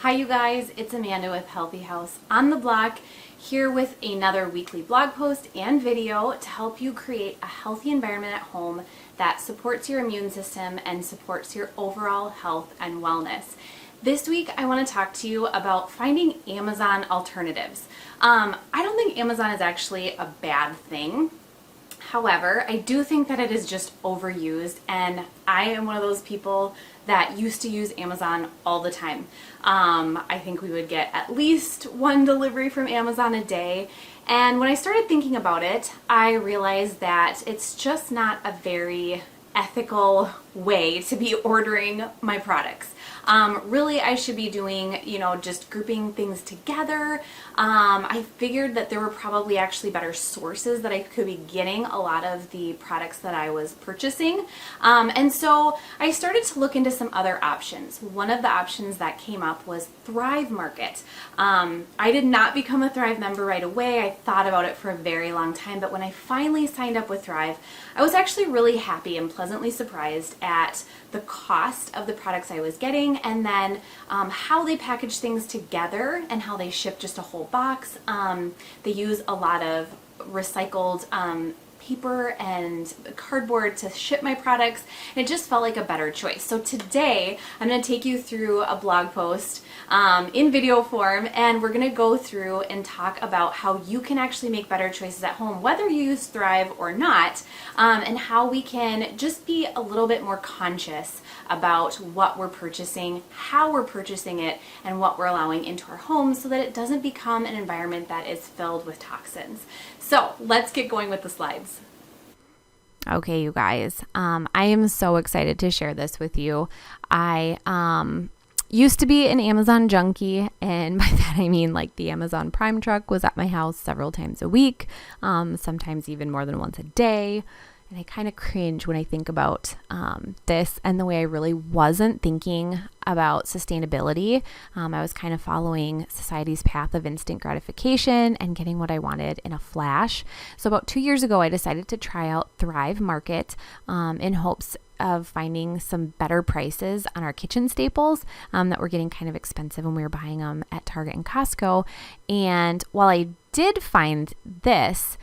Hi you guys, it's Amanda with Healthy House on the Block, here with another weekly blog post and video to help you create a healthy environment at home that supports your immune system and supports your overall health and wellness. This week I want to talk to you about finding Amazon alternatives. I don't think Amazon is actually a bad thing. However, I do think that it is just overused, and I am one of those people that used to use Amazon all the time. I think we would get at least one delivery from Amazon a day. And when I started thinking about it, I realized that it's just not a very ethical way to be ordering my products. Really, I should be doing, just grouping things together. I figured that there were probably actually better sources that I could be getting a lot of the products that I was purchasing. And so I started to look into some other options. One of the options that came up was Thrive Market. I did not become a Thrive member right away. I thought about it for a very long time, but when I finally signed up with Thrive, I was actually really happy and pleasantly surprised at the cost of the products I was getting, and then how they package things together and how they ship just a whole box. They use a lot of recycled paper and cardboard to ship my products, and it just felt like a better choice. So today I'm going to take you through a blog post in video form, and we're going to go through and talk about how you can actually make better choices at home, whether you use Thrive or not, and how we can just be a little bit more conscious about what we're purchasing, how we're purchasing it, and what we're allowing into our homes so that it doesn't become an environment that is filled with toxins. So let's get going with the slides. Okay, you guys, I am so excited to share this with you. I used to be an Amazon junkie, and by that I mean like the Amazon Prime truck was at my house several times a week, sometimes even more than once a day. And I kind of cringe when I think about this and the way I really wasn't thinking about sustainability. I was kind of following society's path of instant gratification and getting what I wanted in a flash. So about 2 years ago, I decided to try out Thrive Market in hopes of finding some better prices on our kitchen staples that were getting kind of expensive when we were buying them at Target and Costco. And while I did find this,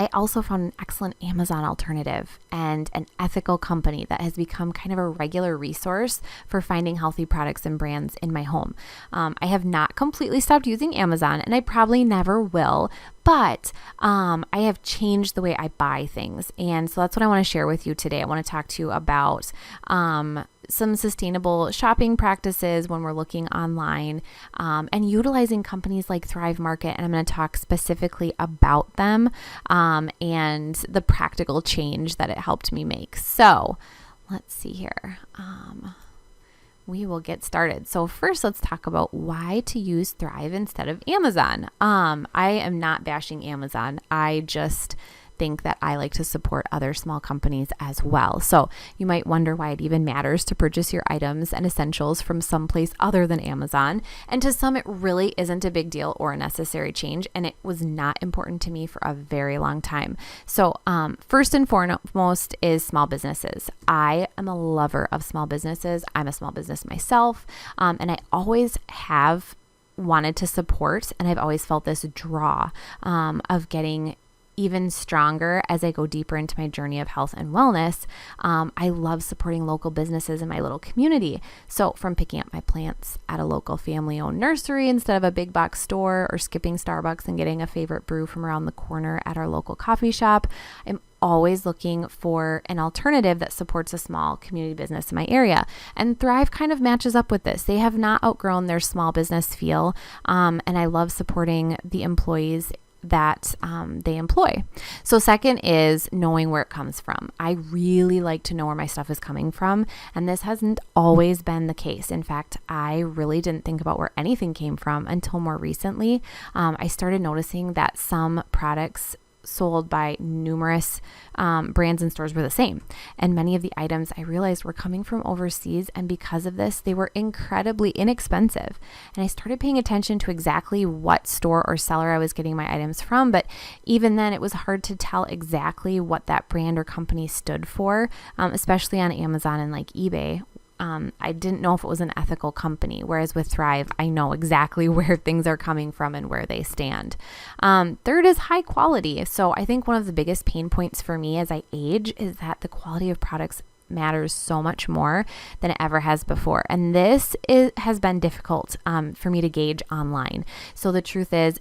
I also found an excellent Amazon alternative and an ethical company that has become kind of a regular resource for finding healthy products and brands in my home. I have not completely stopped using Amazon, and I probably never will, but I have changed the way I buy things. And so that's what I want to share with you today. I want to talk to you about some sustainable shopping practices when we're looking online, and utilizing companies like Thrive Market. And I'm going to talk specifically about them and the practical change that it helped me make. So let's see here. We will get started. So first, let's talk about why to use Thrive instead of Amazon. I am not bashing Amazon. I just think that I like to support other small companies as well. So you might wonder why it even matters to purchase your items and essentials from someplace other than Amazon. And to some, it really isn't a big deal or a necessary change, and it was not important to me for a very long time. So first and foremost is small businesses. I am a lover of small businesses. I'm a small business myself, and I always have wanted to support, and I've always felt this draw of getting even stronger as I go deeper into my journey of health and wellness. I love supporting local businesses in my little community. So from picking up my plants at a local family-owned nursery instead of a big box store, or skipping Starbucks and getting a favorite brew from around the corner at our local coffee shop, I'm always looking for an alternative that supports a small community business in my area. And Thrive kind of matches up with this. They have not outgrown their small business feel, and I love supporting the employees that they employ. So second is knowing where it comes from. I really like to know where my stuff is coming from, and this hasn't always been the case. In fact, I really didn't think about where anything came from until more recently. I started noticing that some products sold by numerous brands and stores were the same. And many of the items I realized were coming from overseas, and because of this, they were incredibly inexpensive. And I started paying attention to exactly what store or seller I was getting my items from, but even then it was hard to tell exactly what that brand or company stood for, especially on Amazon and like eBay. I didn't know if it was an ethical company, whereas with Thrive, I know exactly where things are coming from and where they stand. Third is high quality. So I think one of the biggest pain points for me as I age is that the quality of products matters so much more than it ever has before. And has been difficult for me to gauge online. So the truth is,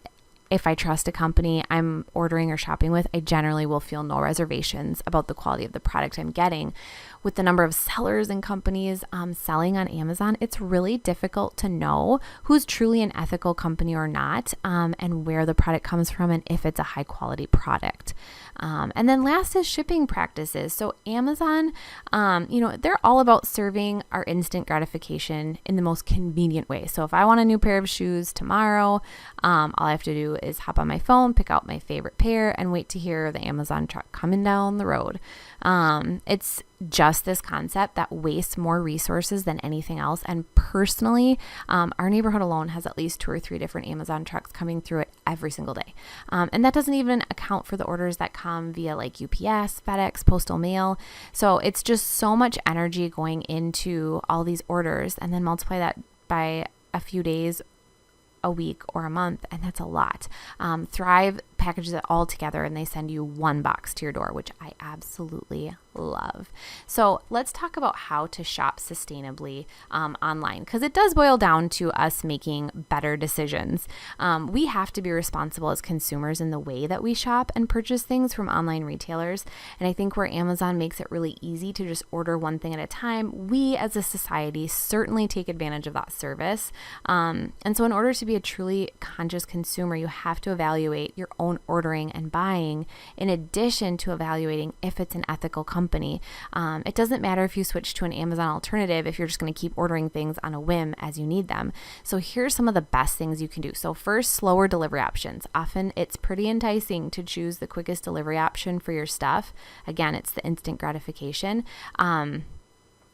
if I trust a company I'm ordering or shopping with, I generally will feel no reservations about the quality of the product I'm getting. With the number of sellers and companies selling on Amazon, it's really difficult to know who's truly an ethical company or not, and where the product comes from and if it's a high quality product. And then last is shipping practices. So Amazon, they're all about serving our instant gratification in the most convenient way. So if I want a new pair of shoes tomorrow, all I have to do is hop on my phone, pick out my favorite pair, and wait to hear the Amazon truck coming down the road. It's just this concept that wastes more resources than anything else. And personally, our neighborhood alone has at least 2 or 3 different Amazon trucks coming through it every single day. And that doesn't even account for the orders that come via like UPS, FedEx, postal mail. So it's just so much energy going into all these orders, and then multiply that by a few days, a week, or a month, and that's a lot. Thrive packages it all together and they send you one box to your door, which I absolutely love. So let's talk about how to shop sustainably online, because it does boil down to us making better decisions. We have to be responsible as consumers in the way that we shop and purchase things from online retailers. And I think where Amazon makes it really easy to just order one thing at a time, we as a society certainly take advantage of that service. And so in order to be a truly conscious consumer, you have to evaluate your own ordering and buying in addition to evaluating if it's an ethical company. It doesn't matter if you switch to an Amazon alternative if you're just going to keep ordering things on a whim as you need them. So here's some of the best things you can do. So first, slower delivery options. Often it's pretty enticing to choose the quickest delivery option for your stuff. Again, it's the instant gratification.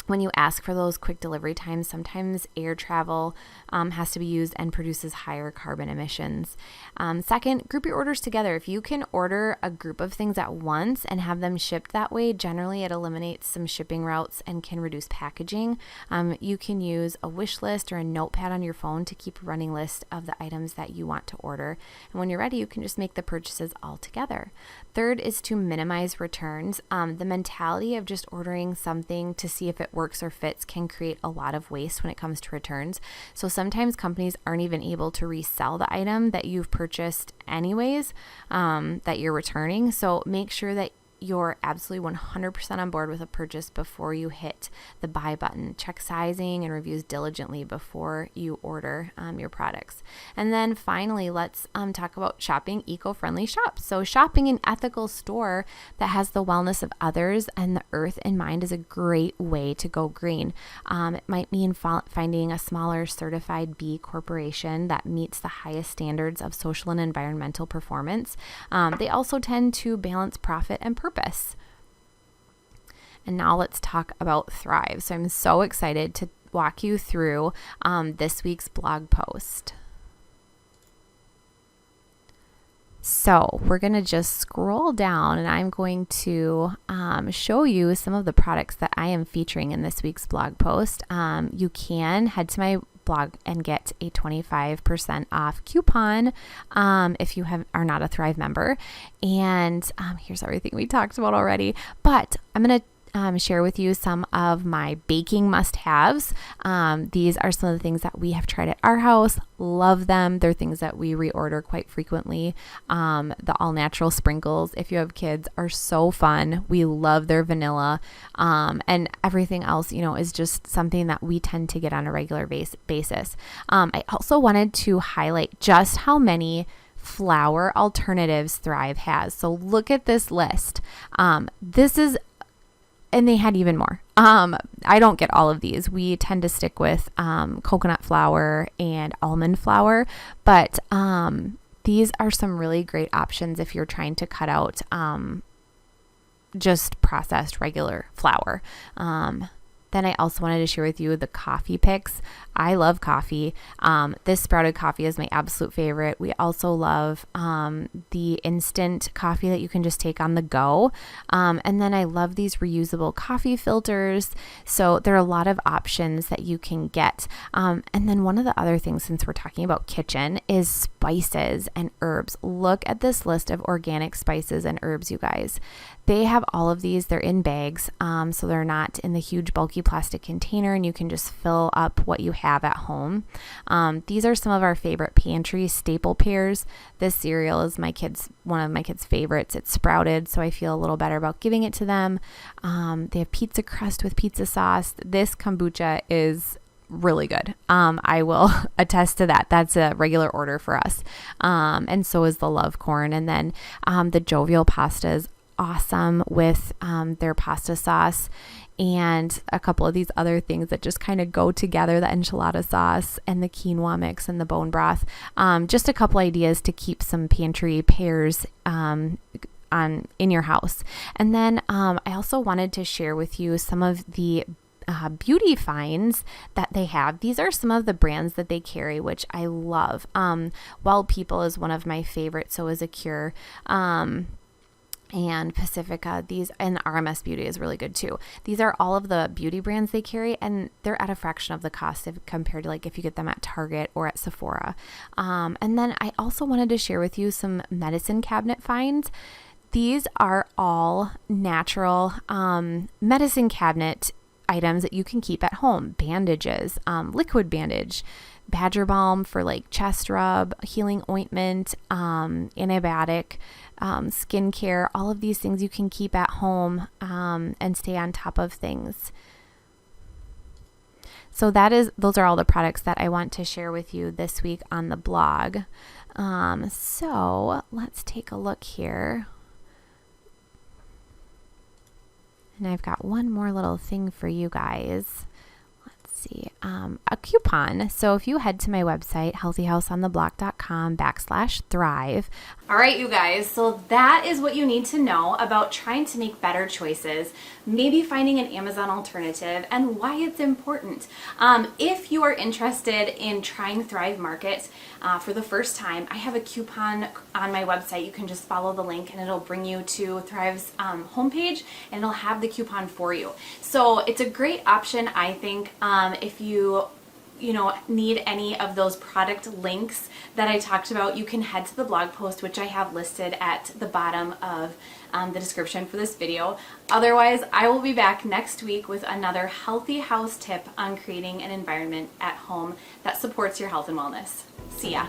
When you ask for those quick delivery times, sometimes air travel has to be used and produces higher carbon emissions. Second, group your orders together. If you can order a group of things at once and have them shipped that way, generally it eliminates some shipping routes and can reduce packaging. You can use a wish list or a notepad on your phone to keep a running list of the items that you want to order. And when you're ready, you can just make the purchases all together. Third is to minimize returns. The mentality of just ordering something to see if it works or fits can create a lot of waste when it comes to returns. So sometimes companies aren't even able to resell the item that you've purchased anyways, that you're returning. So make sure that you're absolutely 100% on board with a purchase before you hit the buy button. Check sizing and reviews diligently before you order your products. And then finally, let's talk about shopping eco-friendly shops. So shopping an ethical store that has the wellness of others and the earth in mind is a great way to go green. It might mean finding a smaller certified B corporation that meets the highest standards of social and environmental performance. They also tend to balance profit and purpose. And now let's talk about Thrive. So I'm so excited to walk you through this week's blog post. So we're going to just scroll down and I'm going to show you some of the products that I am featuring in this week's blog post. You can head to my blog and get a 25% off coupon if you are not a Thrive member. And here's everything we talked about already, but I'm going to share with you some of my baking must-haves. These are some of the things that we have tried at our house. Love them. They're things that we reorder quite frequently. The all-natural sprinkles, if you have kids, are so fun. We love their vanilla. And everything else, is just something that we tend to get on a regular basis. I also wanted to highlight just how many flour alternatives Thrive has. So look at this list. And they had even more. I don't get all of these. We tend to stick with coconut flour and almond flour, but these are some really great options if you're trying to cut out just processed regular flour. Then I also wanted to share with you the coffee picks. I love coffee. This sprouted coffee is my absolute favorite. We also love the instant coffee that you can just take on the go. And then I love these reusable coffee filters. So there are a lot of options that you can get. And then one of the other things, since we're talking about kitchen, is spices and herbs. Look at this list of organic spices and herbs, you guys. They have all of these. They're in bags, so they're not in the huge bulky plastic container, and you can just fill up what you have at home. These are some of our favorite pantry staple pairs. This cereal is one of my kids' favorites. It's sprouted, so I feel a little better about giving it to them. They have pizza crust with pizza sauce. This kombucha is really good. I will attest to that. That's a regular order for us. And so is the love corn. And then the jovial pasta is awesome with their pasta sauce and a couple of these other things that just kind of go together, the enchilada sauce and the quinoa mix and the bone broth. Just a couple ideas to keep some pantry pairs in your house. And then I also wanted to share with you some of the beauty finds that they have. These are some of the brands that they carry, which I love. Wild People is one of my favorites. So is A Cure. And Pacifica, and RMS Beauty is really good too. These are all of the beauty brands they carry, and they're at a fraction of the cost compared to like if you get them at Target or at Sephora. And then I also wanted to share with you some medicine cabinet finds. These are all natural medicine cabinet items that you can keep at home. Bandages, liquid bandage, Badger Balm for like chest rub, healing ointment, antibiotic, skincare, all of these things you can keep at home and stay on top of things. So those are all the products that I want to share with you this week on the blog. So let's take a look here. And I've got one more little thing for you guys. Let's see, a coupon. So if you head to my website, healthyhouseontheblock.com/thrive. All right, you guys, so that is what you need to know about trying to make better choices, maybe finding an Amazon alternative, and why it's important. If you are interested in trying Thrive Market for the first time, I have a coupon on my website. You can just follow the link and it'll bring you to Thrive's homepage, and it'll have the coupon for you. So it's a great option, I think, if you need any of those product links that I talked about. You can head to the blog post, which I have listed at the bottom of the description for this video. Otherwise, I will be back next week with another healthy house tip on creating an environment at home that supports your health and wellness. See ya.